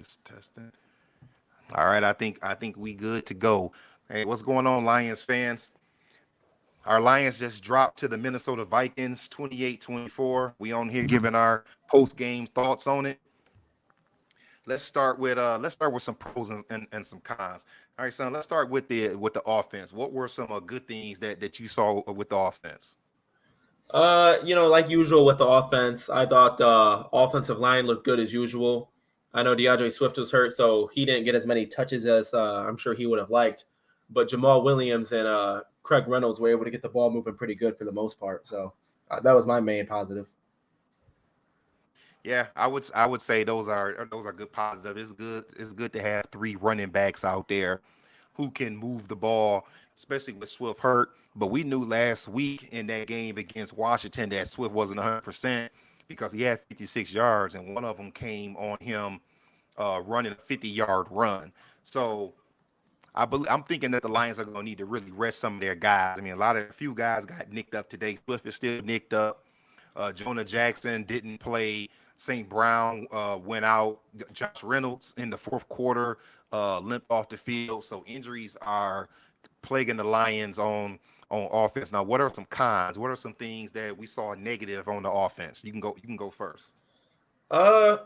Just testing. All right, I think we good to go. Hey, what's going on, Lions fans? Our Lions just dropped to the Minnesota Vikings 28-24. We on here giving our post-game thoughts on it. Let's start with some pros and some cons. All right, son, let's start with the offense. What were some good things that you saw with the offense? Like usual with the offense, I thought the offensive line looked good as usual. I know DeAndre Swift was hurt, so he didn't get as many touches as I'm sure he would have liked. But Jamal Williams and Craig Reynolds were able to get the ball moving pretty good for the most part. So that was my main positive. Yeah, I would say those are good positive. It's good to have three running backs out there who can move the ball, especially with Swift hurt. But we knew last week in that game against Washington that Swift wasn't 100% because he had 56 yards and one of them came on him running a 50-yard run. So I'm thinking that the Lions are going to need to really rest some of their guys. I mean, a few guys got nicked up today. Swift is still nicked up. Jonah Jackson didn't play. St. Brown went out. Josh Reynolds in the fourth quarter limped off the field. So injuries are plaguing the Lions on offense. Now, what are some cons? What are some things that we saw negative on the offense? You can go. You can go first. Uh,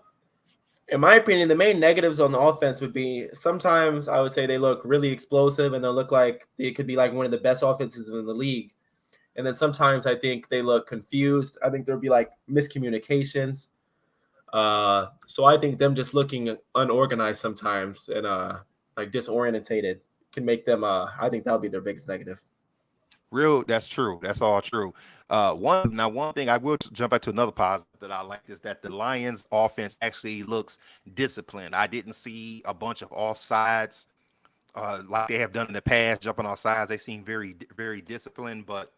in my opinion, the main negatives on the offense would be sometimes I would say they look really explosive and they look like they could be like one of the best offenses in the league. And then sometimes I think they look confused. I think there'll be like miscommunications. So I think them just looking unorganized sometimes and like disorientated can make them. I think that'll be their biggest negative. Real, that's true. That's all true. One thing I will jump back to another positive that I like is that the Lions' offense actually looks disciplined. I didn't see a bunch of offsides like they have done in the past, jumping off sides. They seem very disciplined, but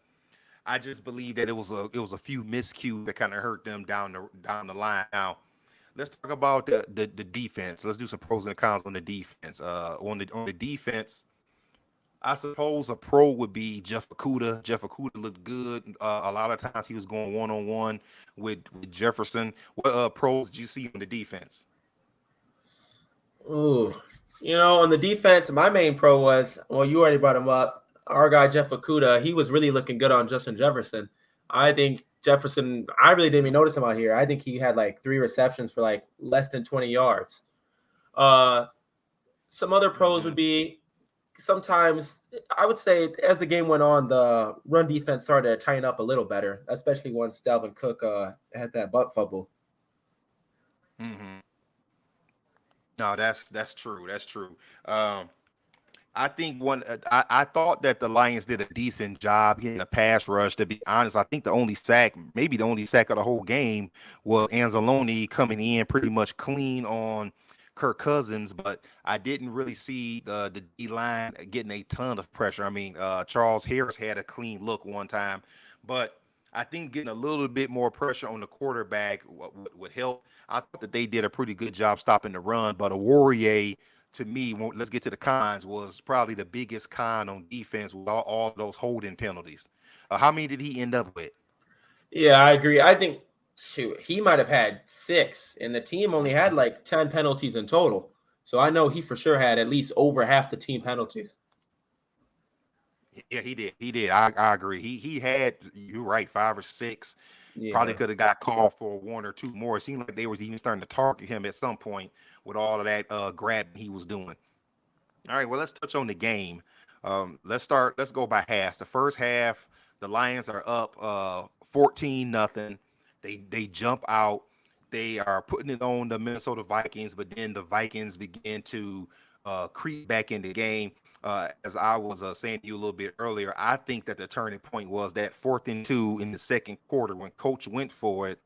I just believe that it was a few miscues that kind of hurt them down the line. Now, let's talk about the defense. Let's do some pros and cons on the defense. On the defense, I suppose a pro would be Jeff Okuda. Jeff Okuda looked good. A lot of times he was going one on one with Jefferson. What pros did you see on the defense? Ooh, on the defense, my main pro was you already brought him up. Our guy Jeff Okuda, he was really looking good on Justin Jefferson. I think Jefferson, I really didn't even notice him out here. I think he had like 3 receptions for like less than 20 yards. Uh, some other pros would Hmm. be sometimes I would say as the game went on, the run defense started to tighten up a little better, especially once Dalvin Cook had that butt fumble. Hmm. No, that's true. That's true. Um, I think I thought that the Lions did a decent job getting a pass rush. To be honest, I think the only sack, maybe the only sack of the whole game, was Anzalone coming in pretty much clean on Kirk Cousins. But I didn't really see the D line getting a ton of pressure. I mean, Charles Harris had a clean look one time, but I think getting a little bit more pressure on the quarterback would help. I thought that they did a pretty good job stopping the run, but a Warrior to me, let's get to the cons, was probably the biggest con on defense with all those holding penalties. How many did he end up with? Yeah, I agree. I think shoot, he might have had 6, and the team only had like 10 penalties in total. So I know he for sure had at least over half the team penalties. Yeah, he did. He did. I agree. He had, you're right, 5 or 6. Probably Yeah. could have got called for one or two more. It seemed like they was even starting to target him at some point with all of that grabbing he was doing. All right, well, let's touch on the game. Let's go by halves. The first half, the Lions are up 14 nothing. They jump out. They are putting it on the Minnesota Vikings, but then the Vikings begin to creep back in the game. As I was saying to you a little bit earlier, I think that the turning point was that 4th and 2 in the second quarter when Coach went for it.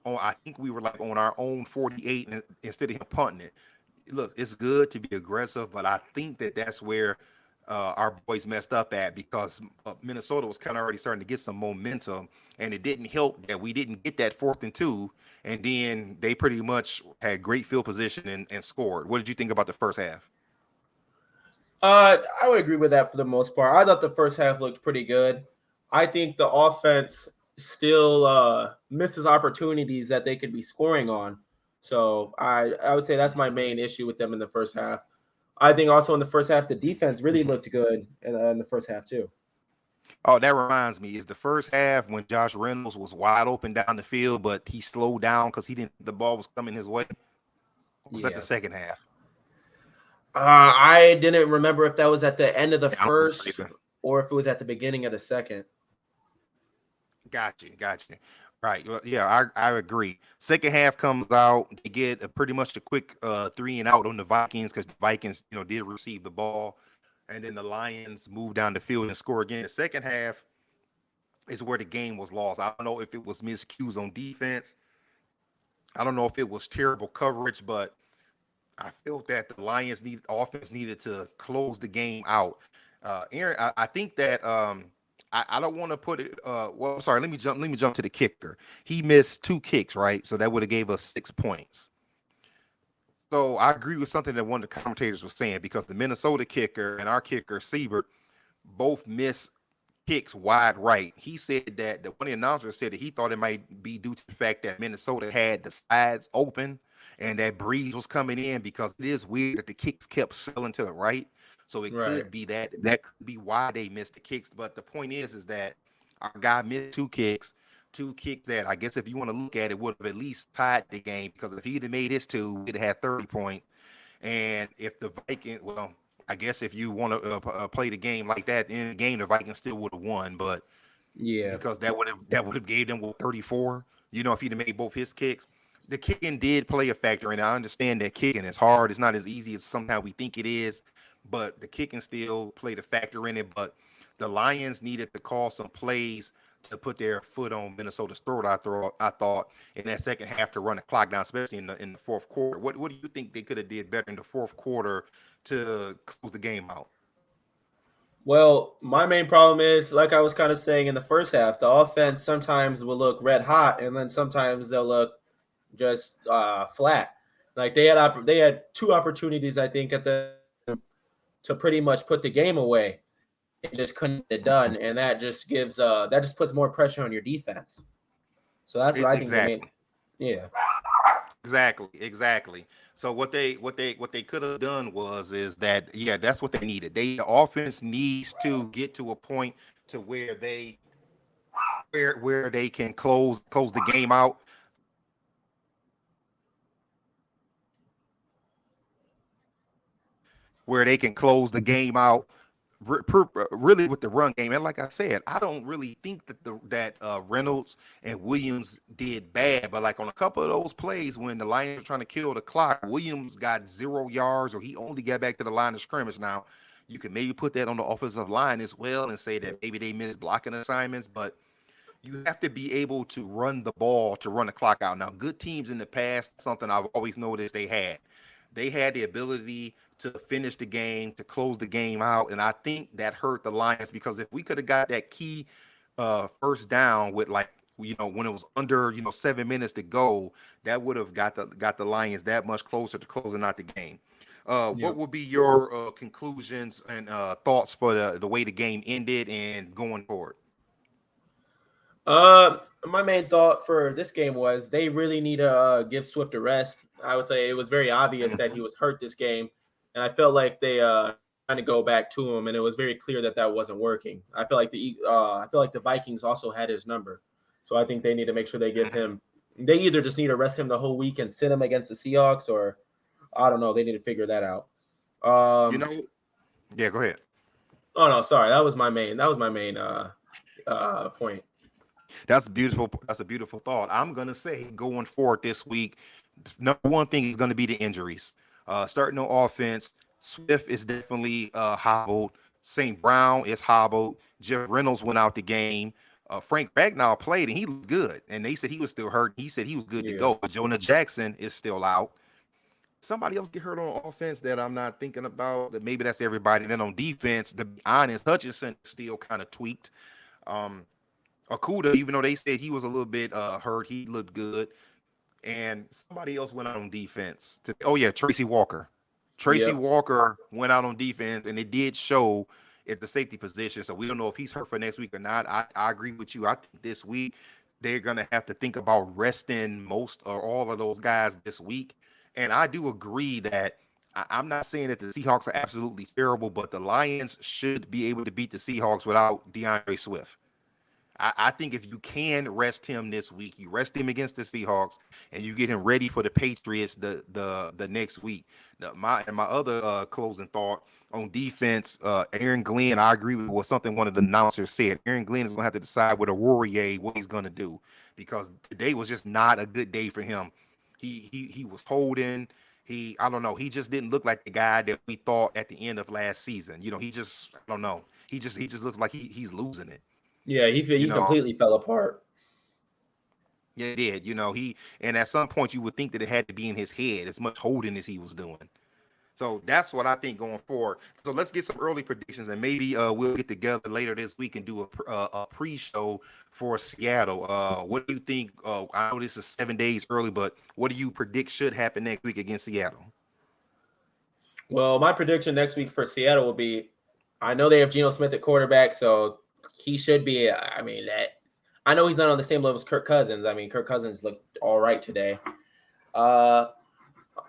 I think we were like on our own 48 instead of him punting it. Look, it's good to be aggressive, but I think that that's where our boys messed up at because Minnesota was kind of already starting to get some momentum, and it didn't help that we didn't get that 4th and 2, and then they pretty much had great field position and scored. What did you think about the first half? I would agree with that for the most part. I thought the first half looked pretty good. I think the offense still misses opportunities that they could be scoring on. So I would say that's my main issue with them in the first half. I think also in the first half the defense really looked good in the first half too. Oh, that reminds me. Is the first half when Josh Reynolds was wide open down the field, but he slowed down because he didn't think the ball was coming his way? Or was that the Yeah. second half? I didn't remember if that was at the end of the Yeah, I don't remember first either. or if it was at the beginning of the second. Got you. Right. Well, yeah, I agree. Second half comes out, they get pretty much a quick three and out on the Vikings because the Vikings, did receive the ball, and then the Lions move down the field and score again. The second half is where the game was lost. I don't know if it was miscues on defense. I don't know if it was terrible coverage, but I felt that the Lions need offense needed to close the game out. Aaron, I think that I don't want to put it. Well, I'm sorry. Let me jump. Let me jump to the kicker. He missed two kicks, right? So that would have gave us 6 points. So I agree with something that one of the commentators was saying because the Minnesota kicker and our kicker Siebert both missed kicks wide right. He said that the one of the announcers said that he thought it might be due to the fact that Minnesota had the sides open and that breeze was coming in because it is weird that the kicks kept selling to the right. So it Right. could be that could be why they missed the kicks. But the point is that our guy missed two kicks that I guess if you want to look at it would have at least tied the game because if he'd have made his two, we'd have had 30 points. And if the Vikings, well, I guess if you want to play the game like that in the game, the Vikings still would have won, but Yeah. because that would have gave them 34. If he'd have made both his kicks, the kicking did play a factor, and I understand that kicking is hard. It's not as easy as sometimes we think it is, but the kicking still played a factor in it. But the Lions needed to call some plays to put their foot on Minnesota's throat. I thought in that second half to run the clock down, especially in the fourth quarter. What do you think they could have did better in the fourth quarter to close the game out? Well, my main problem is, like I was kind of saying in the first half, the offense sometimes will look red hot, and then sometimes they'll look just flat. Like they had two opportunities, I think, at the to pretty much put the game away, and just couldn't get it done, and that just puts more pressure on your defense. So that's what I think they made. Exactly. Yeah. Exactly. So what they could have done is that yeah, that's what they needed. The offense needs to get to a point to where they can close the game out. Where they can close the game out really with the run game. And like I said, I don't really think that Reynolds and Williams did bad, but like on a couple of those plays when the Lions were trying to kill the clock, Williams got 0 yards or he only got back to the line of scrimmage. Now, you can maybe put that on the offensive line as well and say that maybe they missed blocking assignments, but you have to be able to run the ball to run the clock out. Now, good teams in the past, something I've always noticed they had the ability to finish the game, to close the game out, and I think that hurt the Lions because if we could have got that key first down with like when it was under 7 minutes to go, that would have got the Lions that much closer to closing out the game. What Yep. would be your conclusions and thoughts for the way the game ended and going forward? My main thought for this game was they really need to give Swift a rest. I would say it was very obvious that he Mhm. was hurt this game, and I felt like they trying to go back to him, and it was very clear that that wasn't working. I feel like the Vikings also had his number, so I think they need to make sure they give Mhm. him. They either just need to rest him the whole week and sit him against the Seahawks, or I don't know. They need to figure that out. You Um, know, yeah, go ahead. oh no, sorry, that was my main. That was my main point. That's beautiful. That's a beautiful thought. I'm gonna say going forward this week, number one thing is gonna be the injuries. Starting no offense, Swift is definitely hobbled. St. Brown is hobbled. Jeff Reynolds went out the game. Frank Bagnall played and he looked good. And they said he was still hurt. He said he was good to Yeah. go. But Jonah Jackson is still out. Somebody else get hurt on offense that I'm not thinking about. That maybe that's everybody. And then on defense, to be honest, Hutchinson is still kind of tweaked. Um, Okuda, even though they said he was a little bit hurt, he looked good. And somebody else went out on defense. Oh yeah, Tracy Walker. Tracy Yep. Walker went out on defense, and it did show at the safety position. So we don't know if he's hurt for next week or not. I agree with you. I think this week they're going to have to think about resting most or all of those guys this week. And I do agree that I'm not saying that the Seahawks are absolutely terrible, but the Lions should be able to beat the Seahawks without DeAndre Swift. I think if you can rest him this week, you rest him against the Seahawks, and you get him ready for the Patriots the next week. My other closing thought on defense, Aaron Glenn, I agree with what something one of the announcers said. Aaron Glenn is going to have to decide with Aurorier what he's going to do because today was just not a good day for him. He was holding. I don't know. He just didn't look like the guy that we thought at the end of last season. He just I don't know. He just looks like he's losing it. Yeah, You he know, completely fell apart. Yeah, it did. And at some point you would think that it had to be in his head as much holding as he was doing. So that's what I think going forward. So let's get some early predictions, and maybe we'll get together later this week and do a pre-show for Seattle. What do you think? I know this is 7 days early, but what do you predict should happen next week against Seattle? Well, my prediction next week for Seattle will be, I know they have Geno Smith at quarterback, so he should be. I mean, I know he's not on the same level as Kirk Cousins. I mean, Kirk Cousins looked all right today. Uh,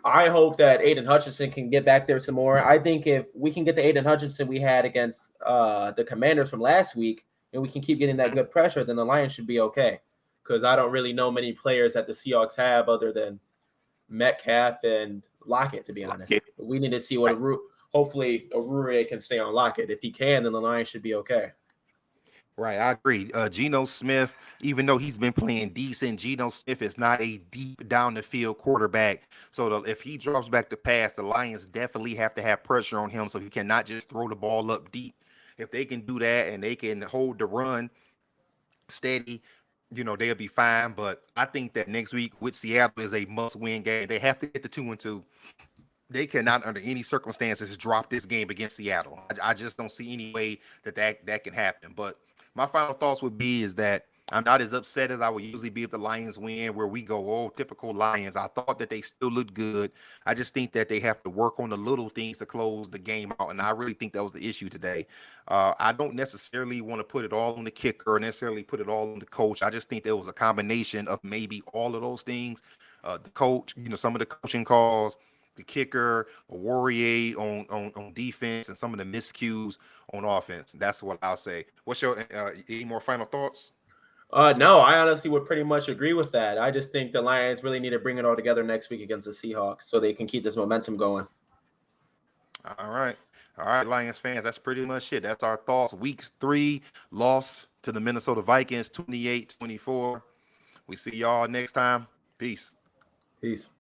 I hope that Aiden Hutchinson can get back there some more. I think if we can get the Aiden Hutchinson we had against the Commanders from last week, and we can keep getting that good pressure, then the Lions should be okay. Because I don't really know many players that the Seahawks have other than Metcalf and Lockett, to be honest. Yeah. We need to see what hopefully Arurie can stay on Lockett. If he can, then the Lions should be okay. Right, I agree. Geno Smith, even though he's been playing decent, Geno Smith is not a deep down the field quarterback. So if he drops back to pass, the Lions definitely have to have pressure on him so he cannot just throw the ball up deep. If they can do that and they can hold the run steady, they'll be fine. But I think that next week with Seattle is a must-win game. They have to get the 2-2. They cannot, under any circumstances, drop this game against Seattle. I just don't see any way that can happen. But my final thoughts would be is that I'm not as upset as I would usually be if the Lions win, where we go, oh, typical Lions. I thought that they still looked good. I just think that they have to work on the little things to close the game out, and I really think that was the issue today. I don't necessarily want to put it all on the kicker or necessarily put it all on the coach. I just think there was a combination of maybe all of those things. The coach, some of the coaching calls, the kicker, a warrior on defense, and some of the miscues on offense. That's what I'll say. What's your any more final thoughts? No, I honestly would pretty much agree with that. I just think the Lions really need to bring it all together next week against the Seahawks so they can keep this momentum going. All right. All right, Lions fans, that's pretty much it. That's our thoughts. Week 3, loss to the Minnesota Vikings, 28-24. We see y'all next time. Peace. Peace.